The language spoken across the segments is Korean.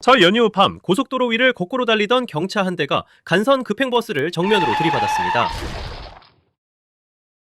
설 연휴 밤 고속도로 위를 거꾸로 달리던 경차 한 대가 간선 급행버스를 정면으로 들이받았습니다.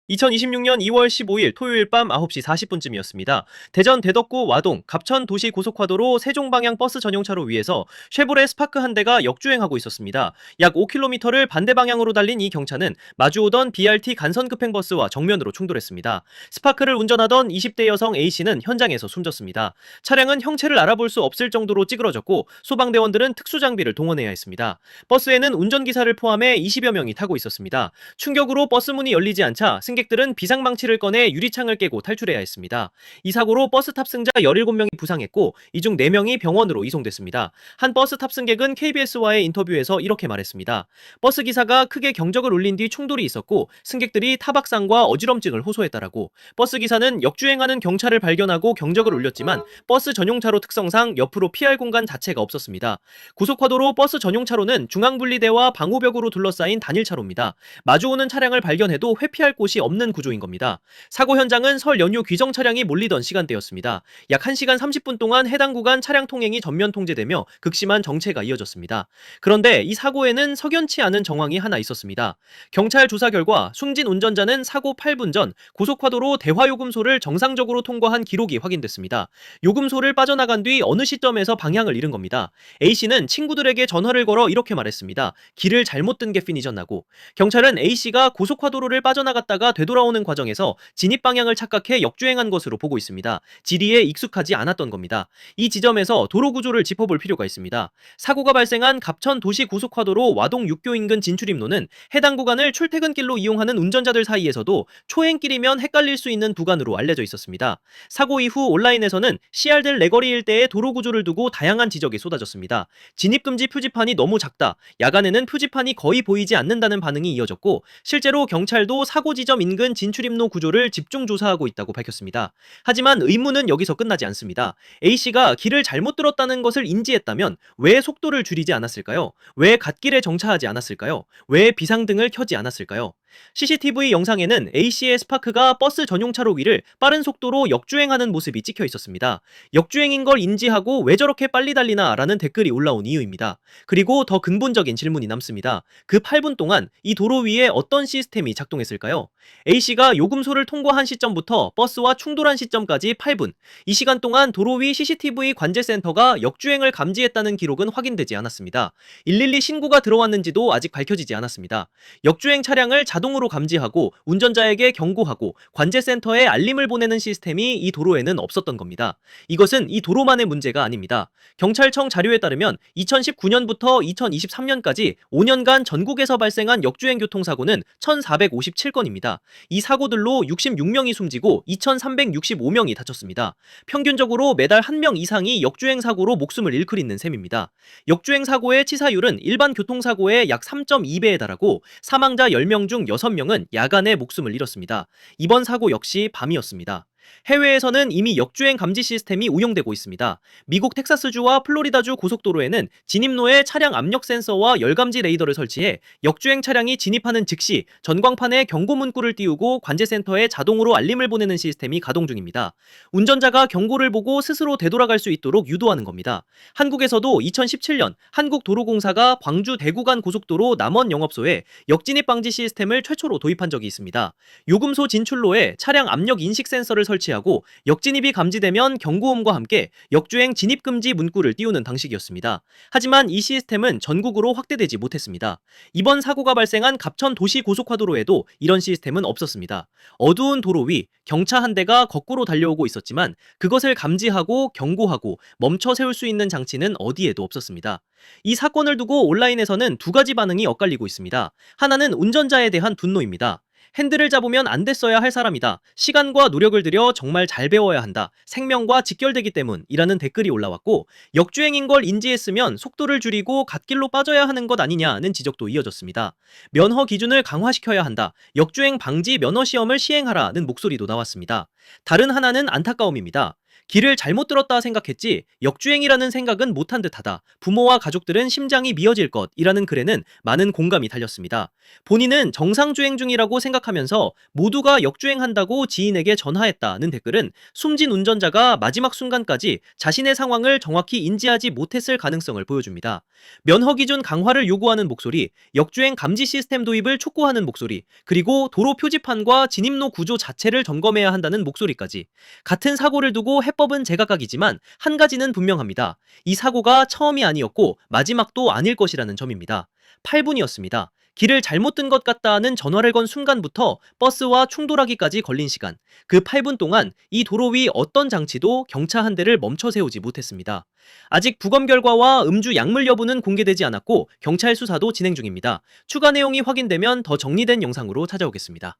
2026년 2월 15일 토요일 밤 9시 40분쯤이었습니다. 대전 대덕구 와동 갑천 도시 고속화도로 세종 방향 버스 전용차로 위에서 쉐보레 스파크 한 대가 역주행하고 있었습니다. 약 5km를 반대 방향으로 달린 이 경차는 마주오던 BRT 간선 급행버스와 정면으로 충돌했습니다. 스파크를 운전하던 20대 여성 A씨는 현장에서 숨졌습니다. 차량은 형체를 알아볼 수 없을 정도로 찌그러졌고 소방대원들은 특수장비를 동원해야 했습니다. 버스에는 운전기사를 포함해 20여 명이 타고 있었습니다. 충격으로 버스 문이 열리지 않자 승객들은 비상망치를 꺼내 유리창을 깨고 탈출해야 했습니다. 이 사고로 버스 탑승자 17명이 부상했고 이 중 4명이 병원으로 이송됐습니다. 한 버스 탑승객은 KBS와의 인터뷰에서 이렇게 말했습니다. 버스 기사가 크게 경적을 울린 뒤 충돌이 있었고 승객들이 타박상과 어지럼증을 호소했다라고. 버스 기사는 역주행하는 경차를 발견하고 경적을 울렸지만 버스 전용차로 특성상 옆으로 피할 공간 자체가 없었습니다. 고속화도로 버스 전용차로는 중앙분리대와 방호벽으로 둘러싸인 단일차로입니다. 마주오는 차량을 발견해도 회피할 곳이 없는 구조인 겁니다. 사고 현장은 설 연휴 귀정 차량이 몰리던 시간대였습니다. 약 1시간 30분 동안 해당 구간 차량 통행이 전면 통제되며 극심한 정체가 이어졌습니다. 그런데 이 사고에는 석연치 않은 정황이 하나 있었습니다. 경찰 조사 결과 숨진 운전자는 사고 8분 전 고속화도로 대화요금소를 정상적으로 통과한 기록이 확인됐습니다. 요금소를 빠져나간 뒤 어느 시점에서 방향을 잃은 겁니다. A씨는 친구들에게 전화를 걸어 이렇게 말했습니다. 길을 잘못 든 게 피니셨나고. 경찰은 A씨가 고속화도로를 빠져나갔다가 되돌아오는 과정에서 진입 방향을 착각해 역주행한 것으로 보고 있습니다. 지리에 익숙하지 않았던 겁니다. 이 지점에서 도로 구조를 짚어볼 필요가 있습니다. 사고가 발생한 갑천 도시 고속화도로 와동 6교 인근 진출입로는 해당 구간을 출퇴근길로 이용하는 운전자들 사이에서도 초행길이면 헷갈릴 수 있는 구간으로 알려져 있었습니다. 사고 이후 온라인에서는 CR될 내거리 일대의 도로 구조를 두고 다양한 지적이 쏟아졌습니다. 진입금지 표지판이 너무 작다, 야간에는 표지판이 거의 보이지 않는다는 반응이 이어졌고 실제로 경찰도 사고 지점 인근 진출입로 구조를 집중 조사하고 있다고 밝혔습니다. 하지만 의문은 여기서 끝나지 않습니다. A씨가 길을 잘못 들었다는 것을 인지했다면 왜 속도를 줄이지 않았을까요? 왜 갓길에 정차하지 않았을까요? 왜 비상등을 켜지 않았을까요? CCTV 영상에는 A씨의 스파크가 버스 전용차로 위를 빠른 속도로 역주행하는 모습이 찍혀 있었습니다. 역주행인 걸 인지하고 왜 저렇게 빨리 달리나 라는 댓글이 올라온 이유입니다. 그리고 더 근본적인 질문이 남습니다. 그 8분 동안 이 도로 위에 어떤 시스템이 작동했을까요? A씨가 요금소를 통과한 시점부터 버스와 충돌한 시점까지 8분. 이 시간 동안 도로 위 CCTV 관제센터가 역주행을 감지했다는 기록은 확인되지 않았습니다. 112 신고가 들어왔는지도 아직 밝혀지지 않았습니다. 역주행 차량을 자동으로 감지하고 운전자에게 경고하고 관제센터에 알림을 보내는 시스템이 이 도로에는 없었던 겁니다. 이것은 이 도로만의 문제가 아닙니다. 경찰청 자료에 따르면 2019년부터 2023년까지 5년간 전국에서 발생한 역주행 교통사고는 1,457건입니다. 이 사고들로 66명이 숨지고 2,365명이 다쳤습니다. 평균적으로 매달 1명 이상이 역주행 사고로 목숨을 잃고 있는 셈입니다. 역주행 사고의 치사율은 일반 교통사고의 약 3.2배에 달하고 사망자 10명 중 6명은 야간에 목숨을 잃었습니다. 이번 사고 역시 밤이었습니다. 해외에서는 이미 역주행 감지 시스템이 운영되고 있습니다. 미국 텍사스주와 플로리다주 고속도로에는 진입로에 차량 압력 센서와 열감지 레이더를 설치해 역주행 차량이 진입하는 즉시 전광판에 경고 문구를 띄우고 관제센터에 자동으로 알림을 보내는 시스템이 가동 중입니다. 운전자가 경고를 보고 스스로 되돌아갈 수 있도록 유도하는 겁니다. 한국에서도 2017년 한국도로공사가 광주 대구 간 고속도로 남원 영업소에 역진입 방지 시스템을 최초로 도입한 적이 있습니다. 요금소 진출로에 차량 압력 인식 센서를 설치하고 역진입이 감지되면 경고음과 함께 역주행 진입금지 문구를 띄우는 방식이었습니다. 하지만 이 시스템은 전국으로 확대되지 못했습니다. 이번 사고가 발생한 갑천 도시 고속화도로에도 이런 시스템은 없었습니다. 어두운 도로 위 경차 한 대가 거꾸로 달려오고 있었지만 그것을 감지하고 경고하고 멈춰 세울 수 있는 장치는 어디에도 없었습니다. 이 사건을 두고 온라인에서는 두 가지 반응이 엇갈리고 있습니다. 하나는 운전자에 대한 분노입니다. 핸들을 잡으면 안 됐어야 할 사람이다. 시간과 노력을 들여 정말 잘 배워야 한다. 생명과 직결되기 때문이라는 댓글이 올라왔고 역주행인 걸 인지했으면 속도를 줄이고 갓길로 빠져야 하는 것 아니냐는 지적도 이어졌습니다. 면허 기준을 강화시켜야 한다. 역주행 방지 면허 시험을 시행하라는 목소리도 나왔습니다. 다른 하나는 안타까움입니다. 길을 잘못 들었다 생각했지 역주행이라는 생각은 못한 듯하다. 부모와 가족들은 심장이 미어질 것이라는 글에는 많은 공감이 달렸습니다. 본인은 정상주행 중이라고 생각하면서 모두가 역주행한다고 지인에게 전화했다는 댓글은 숨진 운전자가 마지막 순간까지 자신의 상황을 정확히 인지하지 못했을 가능성을 보여줍니다. 면허 기준 강화를 요구하는 목소리, 역주행 감지 시스템 도입을 촉구하는 목소리, 그리고 도로 표지판과 진입로 구조 자체를 점검해야 한다는 목소리까지. 같은 사고를 두고 해법은 제각각이지만 한 가지는 분명합니다. 이 사고가 처음이 아니었고 마지막도 아닐 것이라는 점입니다. 8분이었습니다. 길을 잘못 든 것 같다는 전화를 건 순간부터 버스와 충돌하기까지 걸린 시간. 그 8분 동안 이 도로 위 어떤 장치도 경차 한 대를 멈춰 세우지 못했습니다. 아직 부검 결과와 음주 약물 여부는 공개되지 않았고 경찰 수사도 진행 중입니다. 추가 내용이 확인되면 더 정리된 영상으로 찾아오겠습니다.